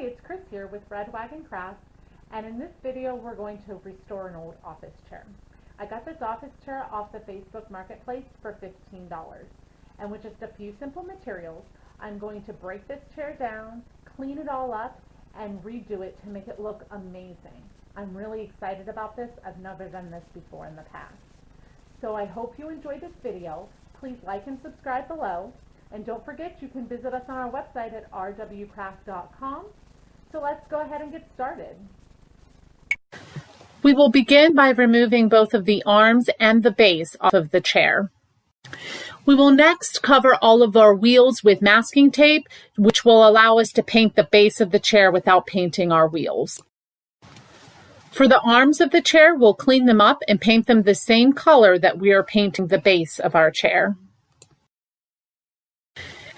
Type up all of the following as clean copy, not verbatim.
it's Chris here with Red Wagon Crafts, and in this video we're going to restore an old office chair. I got this office chair off the Facebook Marketplace for $15, and with just a few simple materials, I'm going to break this chair down, clean it all up, and redo it to make it look amazing. I'm really excited about this. I've never done this before in the past. So I hope you enjoyed this video. Please like and subscribe below. And don't forget, you can visit us on our website at rwcraft.com. So let's go ahead and get started. We will begin by removing both of the arms and the base off of the chair. We will next cover all of our wheels with masking tape, which will allow us to paint the base of the chair without painting our wheels. For the arms of the chair, we'll clean them up and paint them the same color that we are painting the base of our chair.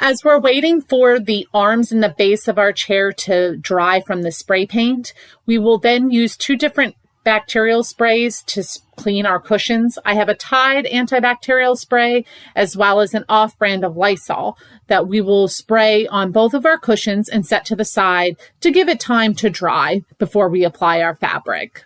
As we're waiting for the arms and the base of our chair to dry from the spray paint, we will then use two different bacterial sprays to clean our cushions. I have a Tide antibacterial spray as well as an off-brand of Lysol that we will spray on both of our cushions and set to the side to give it time to dry before we apply our fabric.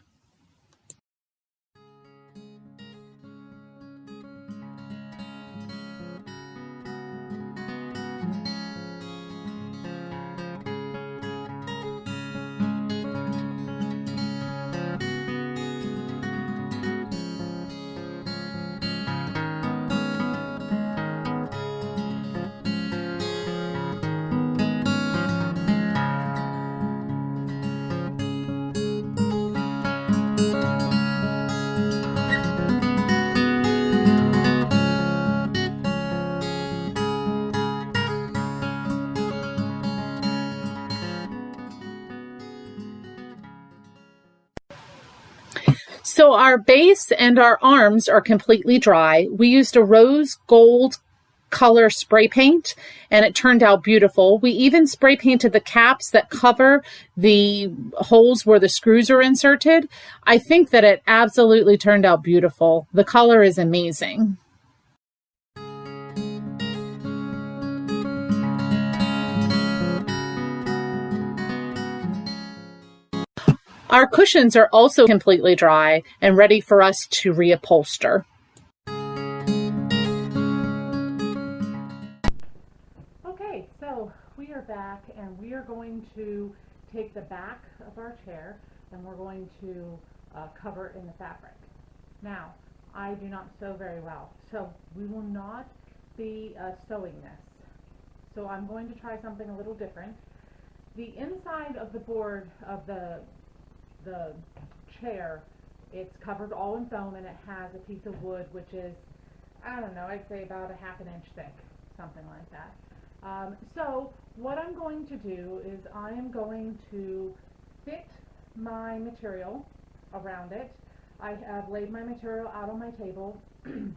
So our base and our arms are completely dry. We used a rose gold color spray paint and it turned out beautiful. We even spray painted the caps that cover the holes where the screws are inserted. I think that it absolutely turned out beautiful. The color is amazing. Our cushions are also completely dry and ready for us to reupholster. Okay, so we are back and we are going to take the back of our chair and we're going to cover it in the fabric. Now, I do not sew very well, so we will not be sewing this. So I'm going to try something a little different. The inside of the board of the chair, it's covered all in foam and it has a piece of wood which is, I don't know, I'd say about a ½ inch thick, something like that. So what I'm going to do is I am going to fit my material around it. I have laid my material out on my table and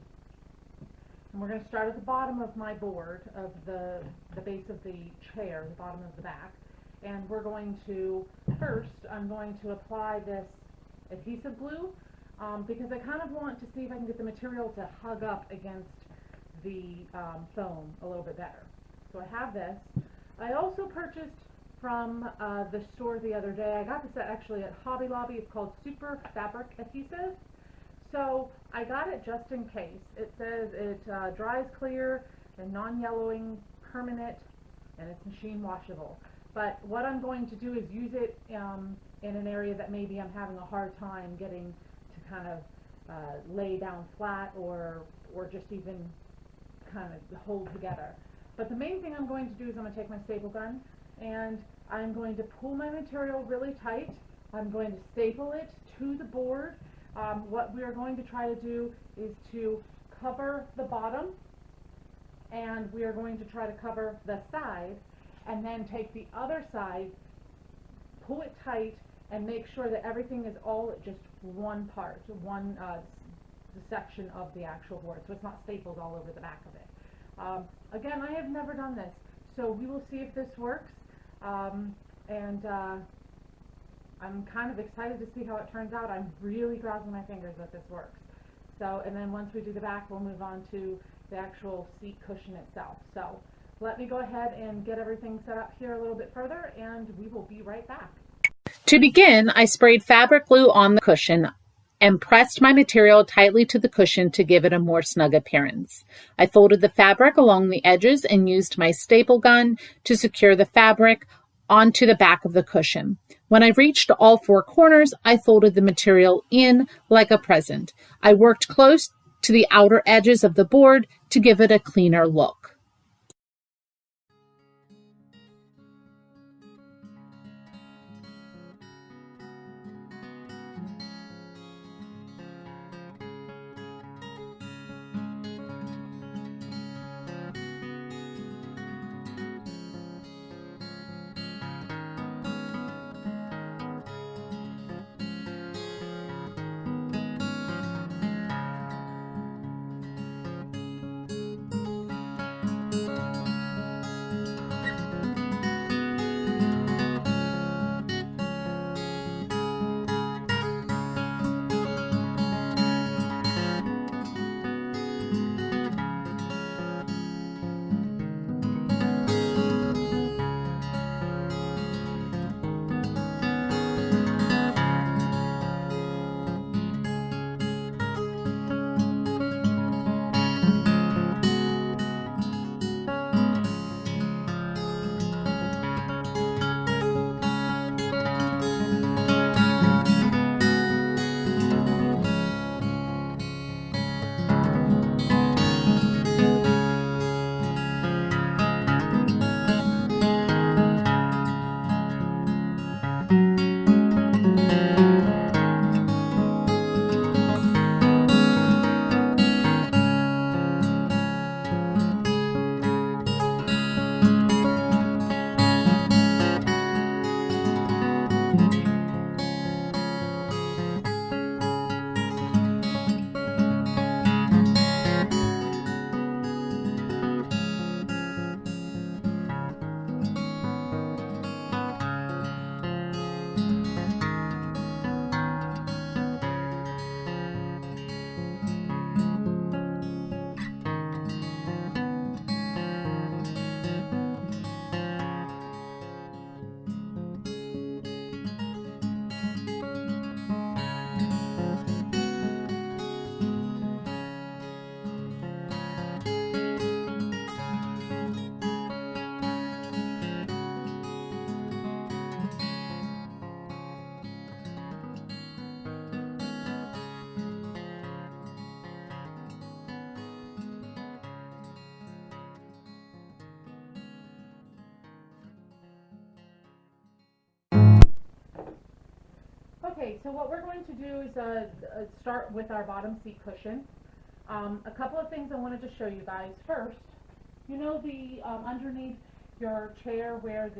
we're going to start at the bottom of my board of the base of the chair, the bottom of the back. And we're going to, first, I'm going to apply this adhesive glue because I kind of want to see if I can get the material to hug up against the foam a little bit better. So I have this. I also purchased from the store the other day. I got this actually at Hobby Lobby. It's called Super Fabric Adhesive. So I got it just in case. It says it dries clear and non-yellowing, permanent, and it's machine washable. But what I'm going to do is use it in an area that maybe I'm having a hard time getting to kind of lay down flat or just even kind of hold together. But the main thing I'm going to do is I'm going to take my staple gun and I'm going to pull my material really tight. I'm going to staple it to the board. What we are going to try to do is to cover the bottom and we are going to try to cover the side. And then take the other side, pull it tight, and make sure that everything is all just one part, one section of the actual board, so it's not stapled all over the back of it. Again, I have never done this, so we will see if this works. I'm kind of excited to see how it turns out. I'm really crossing my fingers that this works. So, and then once we do the back, we'll move on to the actual seat cushion itself. So let me go ahead and get everything set up here a little bit further, and we will be right back. To begin, I sprayed fabric glue on the cushion and pressed my material tightly to the cushion to give it a more snug appearance. I folded the fabric along the edges and used my staple gun to secure the fabric onto the back of the cushion. When I reached all four corners, I folded the material in like a present. I worked close to the outer edges of the board to give it a cleaner look. Okay, so what we're going to do is start with our bottom seat cushion. A couple of things I wanted to show you guys. First, you know the underneath your chair where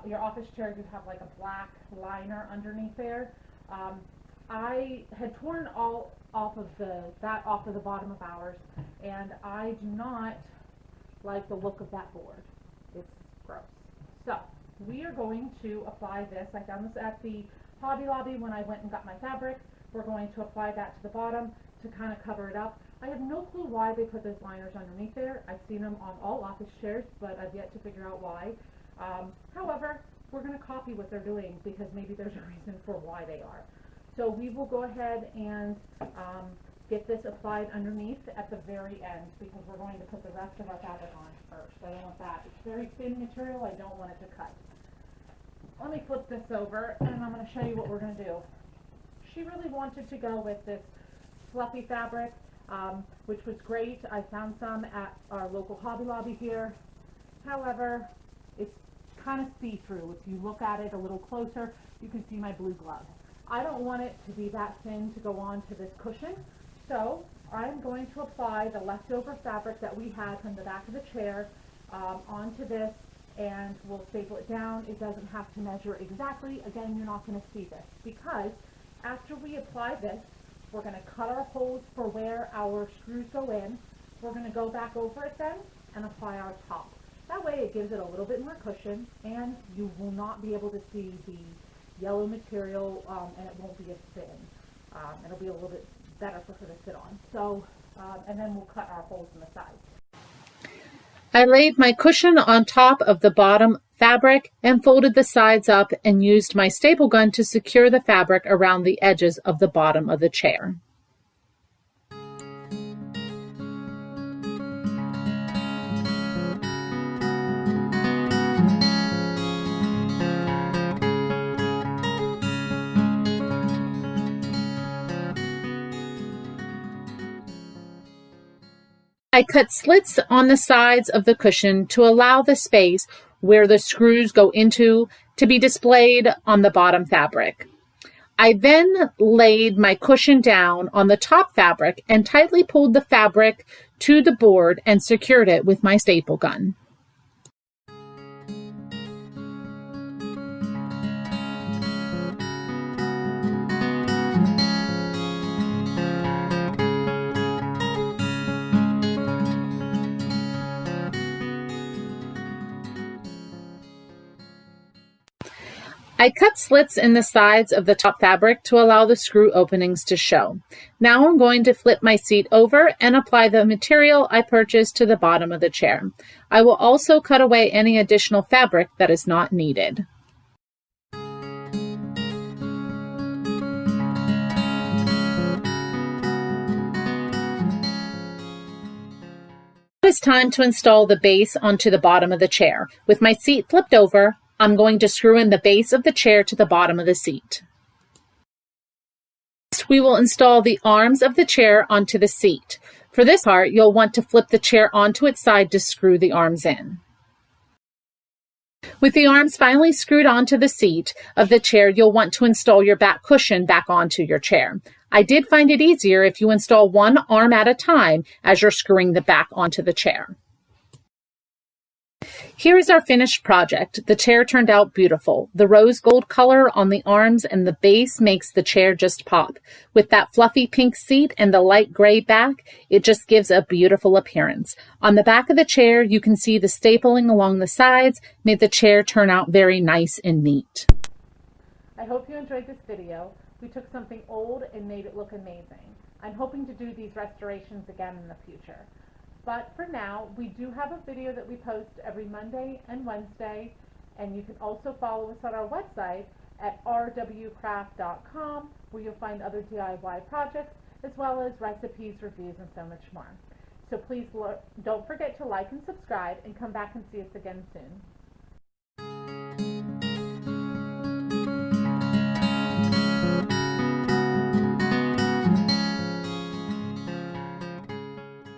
your office chair, you have like a black liner underneath there. I had torn all off of that off of the bottom of ours, and I do not like the look of that board. It's gross. So we are going to apply this. I found this at the Hobby Lobby when I went and got my fabric. We're going to apply that to the bottom to kind of cover it up. I have no clue why they put those liners underneath there. I've seen them on all office chairs, but I've yet to figure out why. However, we're going to copy what they're doing because maybe there's a reason for why they are. So we will go ahead and get this applied underneath at the very end because we're going to put the rest of our fabric on first. I don't want that. It's very thin material. I don't want it to cut. Let me flip this over and I'm going to show you what we're going to do. She really wanted to go with this fluffy fabric, which was great. I found some at our local Hobby Lobby here. However, it's kind of see-through. If you look at it a little closer, you can see my blue glove. I don't want it to be that thin to go on to this cushion, so I'm going to apply the leftover fabric that we had from the back of the chair onto this, and we'll staple it down. It doesn't have to measure exactly. Again, you're not going to see this because after we apply this, we're going to cut our holes for where our screws go in. We're going to go back over it then and apply our top. That way it gives it a little bit more cushion, and you will not be able to see the yellow material, and it won't be as thin. It'll be a little bit better for her to sit on. So, and then we'll cut our holes in the sides. I laid my cushion on top of the bottom fabric and folded the sides up and used my staple gun to secure the fabric around the edges of the bottom of the chair. I cut slits on the sides of the cushion to allow the space where the screws go into to be displayed on the bottom fabric. I then laid my cushion down on the top fabric and tightly pulled the fabric to the board and secured it with my staple gun. I cut slits in the sides of the top fabric to allow the screw openings to show. Now I'm going to flip my seat over and apply the material I purchased to the bottom of the chair. I will also cut away any additional fabric that is not needed. It's time to install the base onto the bottom of the chair. With my seat flipped over, I'm going to screw in the base of the chair to the bottom of the seat. Next, we will install the arms of the chair onto the seat. For this part, you'll want to flip the chair onto its side to screw the arms in. With the arms finally screwed onto the seat of the chair, you'll want to install your back cushion back onto your chair. I did find it easier if you install one arm at a time as you're screwing the back onto the chair. Here is our finished project. The chair turned out beautiful. The rose gold color on the arms and the base makes the chair just pop. With that fluffy pink seat and the light gray back, it just gives a beautiful appearance. On the back of the chair, you can see the stapling along the sides made the chair turn out very nice and neat. I hope you enjoyed this video. We took something old and made it look amazing. I'm hoping to do these restorations again in the future. But for now, we do have a video that we post every Monday and Wednesday, and you can also follow us on our website at rwcraft.com, where you'll find other DIY projects, as well as recipes, reviews, and so much more. So please don't forget to like and subscribe, and come back and see us again soon.